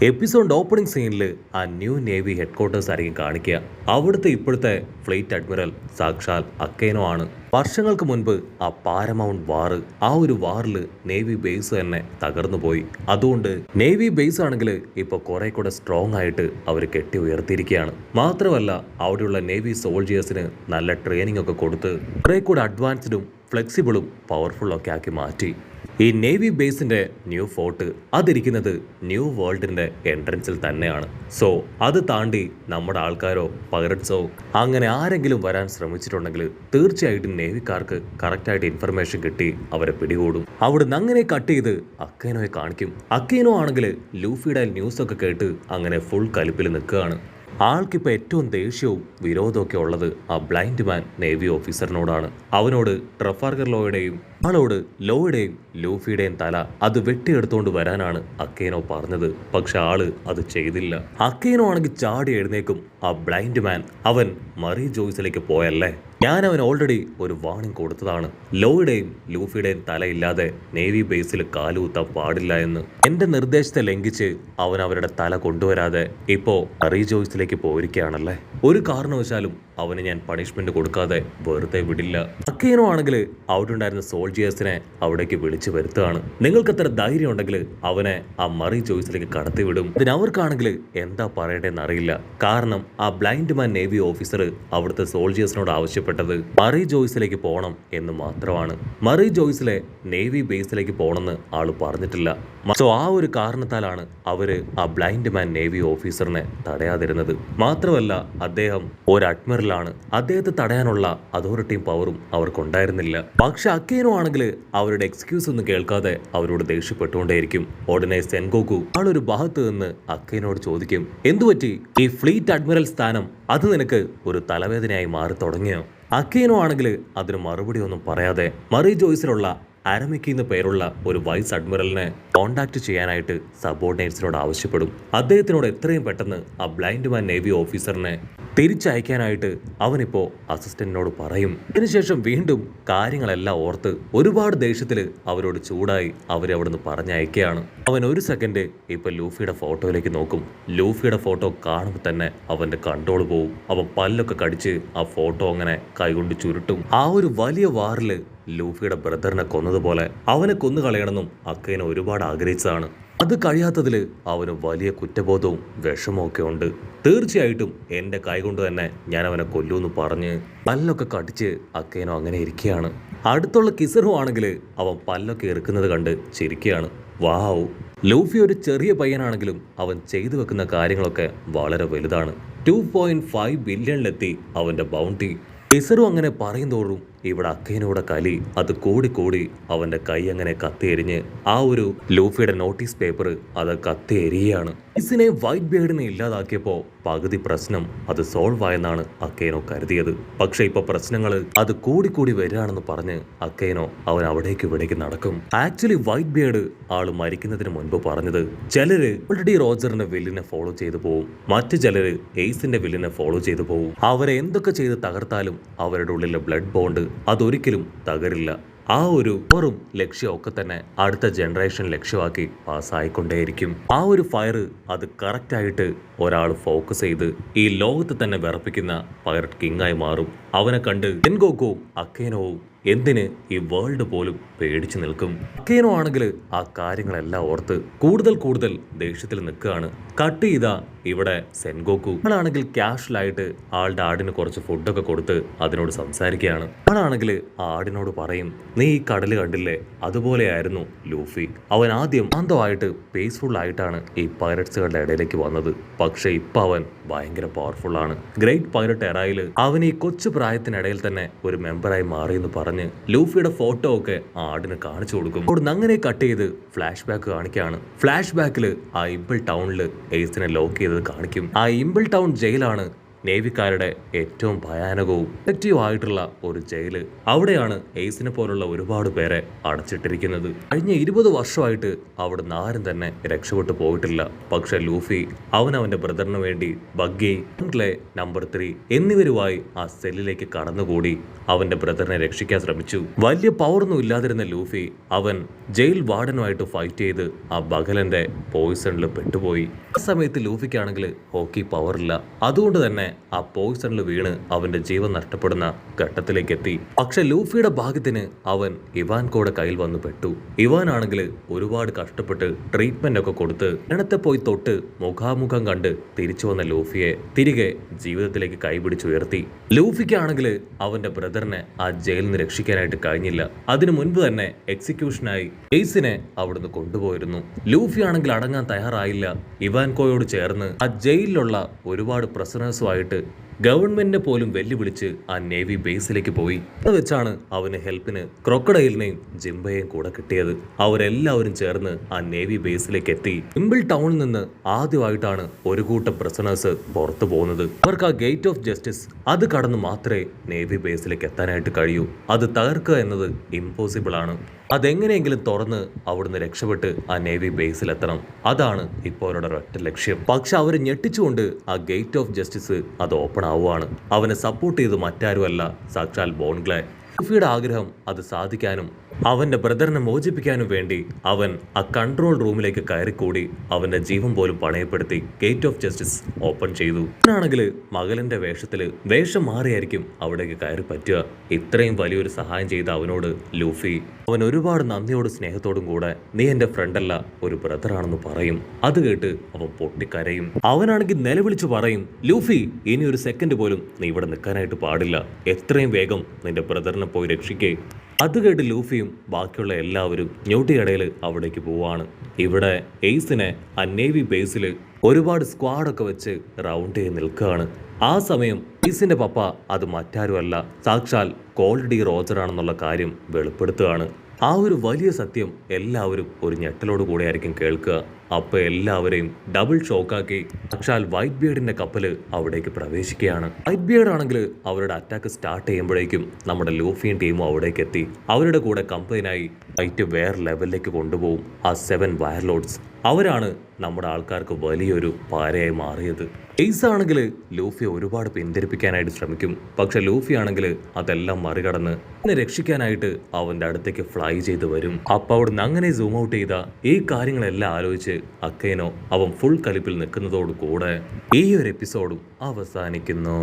Episode opening സീനിൽ ആ new navy headquarters ആയിരിക്കും കാണിക്കുക. അവിടുത്തെ ഇപ്പോഴത്തെ ഫ്ലീറ്റ് അഡ്മിറൽ സാക്ഷാൽ അക്കേനോ ആണ്. വർഷങ്ങൾക്ക് മുൻപ് ആ പാരമൗണ്ട് വാറ്, ആ ഒരു വാറിൽ നേവി ബേസ് തന്നെ തകർന്നു പോയി. അതുകൊണ്ട് നേവി ബേസ് ആണെങ്കിൽ ഇപ്പോൾ കുറെ കൂടെ സ്ട്രോങ് ആയിട്ട് അവർ കെട്ടി ഉയർത്തിയിരിക്കുകയാണ്. മാത്രമല്ല അവിടെയുള്ള നേവി സോൾജിയേഴ്സിന് നല്ല ട്രെയിനിങ് ഒക്കെ കൊടുത്ത് കുറെ കൂടെ അഡ്വാൻസ്ഡും ഫ്ലെക്സിബിളും പവർഫുള്ളും ഒക്കെ ആക്കി മാറ്റി. ഈ നേവി ബേസിന്റെ ന്യൂ ഫോർട്ട് അതിരിക്കുന്നത് ന്യൂ വേൾഡിന്റെ എൻട്രൻസിൽ തന്നെയാണ്. സോ അത് താണ്ടി നമ്മുടെ ആൾക്കാരോ പൈററ്റ്സോ അങ്ങനെ ആരെങ്കിലും വരാൻ ശ്രമിച്ചിട്ടുണ്ടെങ്കിൽ തീർച്ചയായിട്ടും നേവിക്കാർക്ക് കറക്റ്റായിട്ട് ഇൻഫർമേഷൻ കിട്ടി അവരെ പിടികൂടും. അവിടുന്ന് അങ്ങനെ കട്ട് ചെയ്ത് അക്കേനോയെ കാണിക്കും. അക്കേനോ ആണെങ്കിൽ ലൂഫിയുടെ ന്യൂസൊക്കെ കേട്ട് അങ്ങനെ ഫുൾ കലിപ്പിൽ നിൽക്കുകയാണ്. ആൾക്കിപ്പോൾ ഏറ്റവും ദേഷ്യവും വിരോധമൊക്കെ ഉള്ളത് ആ ബ്ലൈൻഡ് മാൻ നേവി ഓഫീസറിനോടാണ്. അവനോട് ട്രഫാർഗർ ലോയുടെയും ആളോട് ലോയുടെയും ലൂഫിയുടെയും തല അത് വെട്ടിയെടുത്തുകൊണ്ട് വരാനാണ് അക്കേനോ പറഞ്ഞത്. പക്ഷെ ആള് അത് ചെയ്തില്ല. അക്കേനോ ആണെങ്കിൽ ചാടി എഴുന്നേക്കും. ആ ബ്ലൈൻഡ് മാൻ അവൻ മറി ജോയ്സിലേക്ക് പോയല്ലേ, ഞാൻ അവൻ ഓൾറെഡി ഒരു വാണിംഗ് കൊടുത്തതാണ്. ലോയുടെയും ലൂഫിയുടെയും തലയില്ലാതെ നേവി ബേസിൽ കാലുകുത്താൻ പാടില്ല എന്ന്. എന്റെ നിർദ്ദേശത്തെ ലംഘിച്ച് അവൻ അവരുടെ തല കൊണ്ടുവരാതെ ഇപ്പോ മറി ജോയ്സിലേക്ക് പോയിരിക്കുകയാണല്ലേ. ഒരു കാരണവശാലും അവന് ഞാൻ പണിഷ്മെന്റ് കൊടുക്കാതെ വെറുതെ വിടില്ല. അക്കേനോ ആണെങ്കിൽ അവിടെ ഉണ്ടായിരുന്ന സോൾജിയേഴ്സിനെ അവിടേക്ക് വിളിച്ചു വരുത്തുകയാണ്. നിങ്ങൾക്ക് എത്ര ധൈര്യം ഉണ്ടെങ്കിൽ അവനെ ആ മറി ജോയ്സിലേക്ക് കടത്തിവിടും. ഇതിനവർക്കാണെങ്കിൽ എന്താ പറയണ്ടേന്ന് അറിയില്ല. കാരണം ആ ബ്ലൈൻഡ് മാൻ നേവി ഓഫീസർ അവിടുത്തെ സോൾജിയേഴ്സിനോട് ആവശ്യപ്പെട്ടത് മറി ജോയ്സിലേക്ക് പോകണം എന്ന് മാത്രമാണ്. മറി ജോയ്സിലെ നേവി ബേസിലേക്ക് പോകണമെന്ന് ആള് പറഞ്ഞിട്ടില്ല. സോ ആ ഒരു കാരണത്താലാണ് അവര് ആ ബ്ലൈൻഡ് മാൻ നേവി ഓഫീസറിനെ തടയാതിരുന്നത്. മാത്രമല്ല അദ്ദേഹം ഒരു അഡ്മിറലാണ്. അദ്ദേഹത്തെ തടയാനുള്ള അതോറിറ്റിയും പവറും അവർക്കുണ്ടായിരുന്നില്ല. പക്ഷെ അക്കേനോ ആണെങ്കിൽ അവരുടെ എക്സ്ക്യൂസ് ഒന്നും കേൾക്കാതെ അവരോട് ദേഷ്യപ്പെട്ടുകൊണ്ടേയിരിക്കും. ഉടനെ സെൻഗോക്കു ആളൊരു ഭാഗത്ത് നിന്ന് അക്കേനോട് ചോദിക്കും, എന്തുപറ്റി ഈ ഫ്ലീറ്റ് അഡ്മിറൽ സ്ഥാനം അത് നിനക്ക് ഒരു തലവേദനയായി മാറി തുടങ്ങിയോ? അക്കേനോ ആണെങ്കിൽ അതിന് മറുപടി ഒന്നും പറയാതെ മറി ജോയ്സിലുള്ള അരമിക്കി എന്ന് പേരുള്ള ഒരു വൈസ് അഡ്മിറലിനെ കോണ്ടാക്ട് ചെയ്യാനായിട്ട് സബോർഡിനേറ്റ്സിനോട് ആവശ്യപ്പെടും. അദ്ദേഹത്തിനോട് എത്രയും പെട്ടെന്ന് ആ ബ്ലൈൻഡ് മാൻ നേവി ഓഫീസറിനെ തിരിച്ചയക്കാനായിട്ട് അവനിപ്പോ അസിസ്റ്റന്റിനോട് പറയും. ഇതിനുശേഷം വീണ്ടും കാര്യങ്ങളെല്ലാം ഓർത്ത് ഒരുപാട് ദേഷ്യത്തിൽ അവരോട് ചൂടായി അവരെ അവിടുന്ന് പറഞ്ഞയക്കുകയാണ്. അവൻ ഒരു സെക്കൻഡ് ഇപ്പൊ ലൂഫിയുടെ ഫോട്ടോയിലേക്ക് നോക്കും. ലൂഫിയുടെ ഫോട്ടോ കാണുമ്പോൾ തന്നെ അവന്റെ കൺട്രോൾ പോവും. അവൻ പല്ലൊക്കെ കടിച്ച് ആ ഫോട്ടോ അങ്ങനെ കൈകൊണ്ട് ചുരുട്ടും. ആ ഒരു വലിയ വാറില് ലൂഫിയുടെ ബ്രദറിനെ കൊന്നതുപോലെ അവനെ കൊന്നുകളയണമെന്നും അക്കേനെ ഒരുപാട് ആഗ്രഹിച്ചതാണ്. അത് കഴിയാത്തതിൽ അവന് വലിയ കുറ്റബോധവും വിഷമവും ഒക്കെ ഉണ്ട്. തീർച്ചയായിട്ടും എൻ്റെ കൈകൊണ്ട് തന്നെ ഞാൻ അവനെ കൊല്ലൂന്ന് പറഞ്ഞ് പല്ലൊക്കെ കടിച്ച് അക്കേനോ അങ്ങനെ ഇരിക്കുകയാണ്. അടുത്തുള്ള കിസറു ആണെങ്കിൽ അവൻ പല്ലൊക്കെ ഇറുക്കുന്നത് കണ്ട് ചിരിക്കുകയാണ്. വാവ്, ലൂഫി ഒരു ചെറിയ പയ്യനാണെങ്കിലും അവൻ ചെയ്തു വെക്കുന്ന കാര്യങ്ങളൊക്കെ വളരെ വലുതാണ്. 2.5 ബില്യണിലെത്തി അവൻ്റെ ബൗണ്ടി. കിസറു അങ്ങനെ പറയും തോറും ഇവിടെ അക്കേനോടെ കലി അത് കൂടി അവന്റെ കൈ അങ്ങനെ കത്തിയെരിഞ്ഞ് ആ ഒരു ലൂഫിയുടെ നോട്ടീസ് പേപ്പർ അത് കത്തിയെരിയാണ്. ഇതിനെ വൈറ്റ് ബിയർഡിനെ ഇല്ലാതാക്കിയപ്പോ പകുതി പ്രശ്നം അത് സോൾവ് ആയെന്നാണ് അക്കേനോ കരുതിയത്. പക്ഷെ ഇപ്പൊ പ്രശ്നങ്ങൾ അത് കൂടി വരികയാണെന്ന് പറഞ്ഞ് അക്കേനോ അവൻ അവിടേക്ക് ഇവിടേക്ക് നടക്കും. ആക്ച്വലി വൈറ്റ് ബിയർഡ് ആള് മരിക്കുന്നതിന് മുൻപ് പറഞ്ഞത് ചിലര് ഓൾറെഡി റോജറിന്റെ വില്ലിനെ ഫോളോ ചെയ്തു പോവും, മറ്റു ചിലര് എയ്സിന്റെ വില്ലിനെ ഫോളോ ചെയ്തു പോവും. അവരെ എന്തൊക്കെ ചെയ്ത് തകർത്താലും അവരുടെ ഉള്ളിലെ ബ്ലഡ് ബോണ്ട് അതൊരിക്കലും തകരില്ല. ആ ഒരു വെറും ലക്ഷ്യമൊക്കെ തന്നെ അടുത്ത ജനറേഷൻ ലക്ഷ്യമാക്കി പാസ്സായിക്കൊണ്ടേയിരിക്കും. ആ ഒരു ഫയർ അത് കറക്റ്റായിട്ട് ഒരാൾ ഫോക്കസ് ചെയ്ത് ഈ ലോകത്ത് തന്നെ വിറപ്പിക്കുന്ന പൈററ്റ് കിങ്ങായി മാറും. അവനെ കണ്ട് സെൻഗോക്കുവും അക്കേനോവും എന്തിന് ഈ വേൾഡ് പോലും പേടിച്ചു നിൽക്കും. അക്കേനോ ആണെങ്കിൽ ആ കാര്യങ്ങളെല്ലാം ഓർത്ത് കൂടുതൽ ദേഷ്യത്തിൽ നിൽക്കുകയാണ്. കട്ട് ചെയ്താ ഇവിടെ സെൻഗോക്കു ആളാണെങ്കിൽ ക്യാഷ്വലായിട്ട് ആളുടെ ആടിന് കുറച്ച് ഫുഡൊക്കെ കൊടുത്ത് അതിനോട് സംസാരിക്കുകയാണ്. ആളാണെങ്കിൽ ആ ആടിനോട് പറയും, നീ ഈ കടല് കണ്ടില്ലേ, അതുപോലെയായിരുന്നു ലൂഫി. അവൻ ആദ്യം ശാന്തമായിട്ട് പീസ്ഫുൾ ആയിട്ടാണ് ഈ പൈററ്റ്സുകളുടെ ഇടയിലേക്ക് വന്നത്. പക്ഷെ ഇപ്പൊ അവൻ ഭയങ്കര പവർഫുൾ ആണ്. ഗ്രേറ്റ് പൈററ്റ് എറായിൽ അവൻ ഈ കൊച്ചു പ്രായത്തിനിടയിൽ തന്നെ ഒരു മെമ്പറായി മാറിയെന്ന് പറഞ്ഞ് ലൂഫിയുടെ ഫോട്ടോ ഒക്കെ ആടിന് കാണിച്ചു കൊടുക്കും. അവിടെ അങ്ങനെ കട്ട് ചെയ്ത് ഫ്ലാഷ് ബാക്ക് കാണിക്കുകയാണ്. ഫ്ലാഷ് ബാക്കിൽ ആ ഇമ്പിൾ ടൗണിൽ എയ്സിനെ ലോക്ക് ചെയ്തത് കാണിക്കും. ആ ഇമ്പിൾ ടൗൺ ജയിലാണ് നേവിക്കാരുടെ ഏറ്റവും ഭയാനകവും എഫക്റ്റീവ് ആയിട്ടുള്ള ഒരു ജയില്. അവിടെയാണ് എയ്സിനെ പോലുള്ള ഒരുപാട് പേരെ അടച്ചിട്ടിരിക്കുന്നത്. കഴിഞ്ഞ 20 വർഷമായിട്ട് അവിടുന്ന് ആരും തന്നെ രക്ഷപ്പെട്ടു പോയിട്ടില്ല. പക്ഷെ ലൂഫി അവന്റെ ബ്രദറിന് വേണ്ടി ബഗ്ഗി, നമ്പർ 3 എന്നിവരുമായി ആ സെല്ലിലേക്ക് കടന്നുകൂടി അവന്റെ ബ്രദറിനെ രക്ഷിക്കാൻ ശ്രമിച്ചു. വലിയ പവറൊന്നും ഇല്ലാതിരുന്ന ലൂഫി അവൻ ജയിൽ വാർഡനുമായിട്ട് ഫൈറ്റ് ചെയ്ത് ആ ബഗലന്റെ പോയിസണിൽ പെട്ടുപോയി. ആ സമയത്ത് ലൂഫിക്കാണെങ്കിൽ ഹോക്കി പവറില്ല. അതുകൊണ്ട് തന്നെ ആ പോയിസണിൽ വീണ് അവന്റെ ജീവൻ നഷ്ടപ്പെടുന്ന ഘട്ടത്തിലേക്ക് എത്തി. പക്ഷെ ലൂഫിയുടെ ഭാഗ്യത്തിന് അവൻ ഇവാൻകോയുടെ കയ്യിൽ വന്ന് പെട്ടു. ഇവാൻ ആണെങ്കിൽ ഒരുപാട് കഷ്ടപ്പെട്ട് ട്രീറ്റ്മെന്റ് ഒക്കെ കൊടുത്ത് കിണത്തെ പോയി തൊട്ട് മുഖാമുഖം കണ്ട് തിരിച്ചു വന്ന ലൂഫിയെ തിരികെ ജീവിതത്തിലേക്ക് കൈപിടിച്ചുയർത്തി. ലൂഫിക്കാണെങ്കിൽ അവന്റെ ബ്രദറിനെ ആ ജയിലിൽ നിന്ന് രക്ഷിക്കാനായിട്ട് കഴിഞ്ഞില്ല. അതിനു മുൻപ് തന്നെ എക്സിക്യൂഷനായി എയ്സിനെ അവിടുന്ന് കൊണ്ടുപോയിരുന്നു. ലൂഫി ആണെങ്കിൽ അടങ്ങാൻ തയ്യാറായില്ല. ഇവാൻകോയോട് ചേർന്ന് ആ ജയിലിലുള്ള ഒരുപാട് പ്രസനേഴ്സുമായിട്ട് ഗവൺമെന്റിനെ പോലും വെല്ലുവിളിച്ച് ആ നേവി ബേസിലേക്ക് പോയി. അത് വെച്ചാണ് അവന് ഹെൽപ്പിന് ക്രൊക്കഡൈലിനെയും ജിംബയെയും കൂടെ കിട്ടിയത്. അവരെല്ലാവരും ചേർന്ന് ആ നേവി ബേസിലേക്ക് എത്തി. ഇംബിൾ ടൗണിൽ നിന്ന് ആദ്യമായിട്ടാണ് ഒരു കൂട്ടം പ്രസനേഴ്സ് പുറത്തു പോകുന്നത്. അവർക്ക് ആ ഗേറ്റ് ഓഫ് ജസ്റ്റിസ് അത് കടന്ന് മാത്രമേ നേവി ബേസിലേക്ക് എത്താനായിട്ട് കഴിയൂ. അത് തകർക്കുക എന്നത് ഇമ്പോസിബിൾ ആണ്. അതെങ്ങനെയെങ്കിലും തുറന്ന് അവിടുന്ന് രക്ഷപ്പെട്ട് ആ നേവി ബേസിലെത്തണം. അതാണ് ഇപ്പോൾ അവരുടെ ഒറ്റ ലക്ഷ്യം. പക്ഷെ അവരെ ഞെട്ടിച്ചുകൊണ്ട് ആ ഗേറ്റ് ഓഫ് ജസ്റ്റിസ് അത് ഓപ്പൺ ആവുകയാണ്. അവനെ സപ്പോർട്ട് ചെയ്ത് മറ്റാരുമല്ല, സാക്ഷാൽ ബോൺഗ്ലേ. ലൂഫിയുടെ ആഗ്രഹം അത് സാധിക്കാനും അവന്റെ ബ്രദറിനെ മോചിപ്പിക്കാനും വേണ്ടി അവൻ ആ കൺട്രോൾ റൂമിലേക്ക് കയറിക്കൂടി അവന്റെ ജീവൻ പോലും പണയപ്പെടുത്തി ഗേറ്റ് ഓഫ് ജസ്റ്റിസ് ഓപ്പൺ ചെയ്തു. അവനാണെങ്കിൽ മകലന്റെ വേഷം മാറിയായിരിക്കും അവിടേക്ക് കയറി പറ്റുക. ഇത്രയും വലിയൊരു സഹായം ചെയ്ത അവനോട് ലൂഫി അവൻ ഒരുപാട് നന്ദിയോടും സ്നേഹത്തോടും കൂടെ നീ എന്റെ ഫ്രണ്ടല്ല, ഒരു ബ്രദറാണെന്ന് പറയും. അത് കേട്ട് അവൻ പൊട്ടിക്കരയും. അവനാണെങ്കിൽ നിലവിളിച്ചു പറയും, ലൂഫി ഇനി ഒരു സെക്കൻഡ് പോലും നീ ഇവിടെ നിൽക്കാനായിട്ട് പാടില്ല. എത്രയും വേഗം നിന്റെ ബ്രദറിനെ പോയി രക്ഷിക്കേ. അത് കേട്ട് ലൂഫിയും ബാക്കിയുള്ള എല്ലാവരും ഞൊട്ടിയിടയിൽ അവിടേക്ക് പോവാണ്. ഇവിടെ എയ്സിനെ ആ നേവി ബേസിൽ ഒരുപാട് സ്ക്വാഡൊക്കെ വെച്ച് റൗണ്ട് ചെയ്ത് നിൽക്കുകയാണ്. ആ സമയം എയ്സിന്റെ പപ്പ അത് മറ്റാരുമല്ല, സാക്ഷാൽ കോൾഡ് ഡി റോജറാണെന്നുള്ള കാര്യം വെളിപ്പെടുത്തുകയാണ്. ആ ഒരു വലിയ സത്യം എല്ലാവരും ഒരു ഞെട്ടലോട് കൂടെ ആയിരിക്കും കേൾക്കുക. അപ്പൊ എല്ലാവരെയും ഡബിൾ ഷോക്കാക്കി സാക്ഷാൽ വൈറ്റ് ബിയർഡിന്റെ കപ്പല് അവിടേക്ക് പ്രവേശിക്കുകയാണ്. വൈറ്റ് ബിയർഡ് ആണെങ്കിൽ അവരുടെ അറ്റാക്ക് സ്റ്റാർട്ട് ചെയ്യുമ്പോഴേക്കും നമ്മുടെ ലൂഫിയും ടീമും അവിടേക്ക് എത്തി. അവരുടെ കൂടെ കമ്പനിയായി ഫൈറ്റ് വേറെ ലെവലിലേക്ക് കൊണ്ടുപോകും ആ 7 വയർലോഡ്സ്. അവരാണ് നമ്മുടെ ആൾക്കാർക്ക് വലിയൊരു പാരയായി മാറിയത്. എയ്സ് ആണെങ്കിൽ ലൂഫിയെ ഒരുപാട് പിന്തിരിപ്പിക്കാനായിട്ട് ശ്രമിക്കും. പക്ഷെ ലൂഫി ആണെങ്കിൽ അതെല്ലാം മറികടന്ന് അവനെ രക്ഷിക്കാനായിട്ട് അവന്റെ അടുത്തേക്ക് ഫ്ലൈ ചെയ്ത് വരും. അപ്പൊ അവിടുന്ന് അങ്ങനെ സൂം ഔട്ട് ചെയ്ത ഈ കാര്യങ്ങളെല്ലാം ആലോചിച്ച് അക്കൈനോ അവൻ ഫുൾ കലിപ്പിൽ നിൽക്കുന്നതോടു കൂടെ ഈ ഒരു എപ്പിസോഡും അവസാനിക്കുന്നു.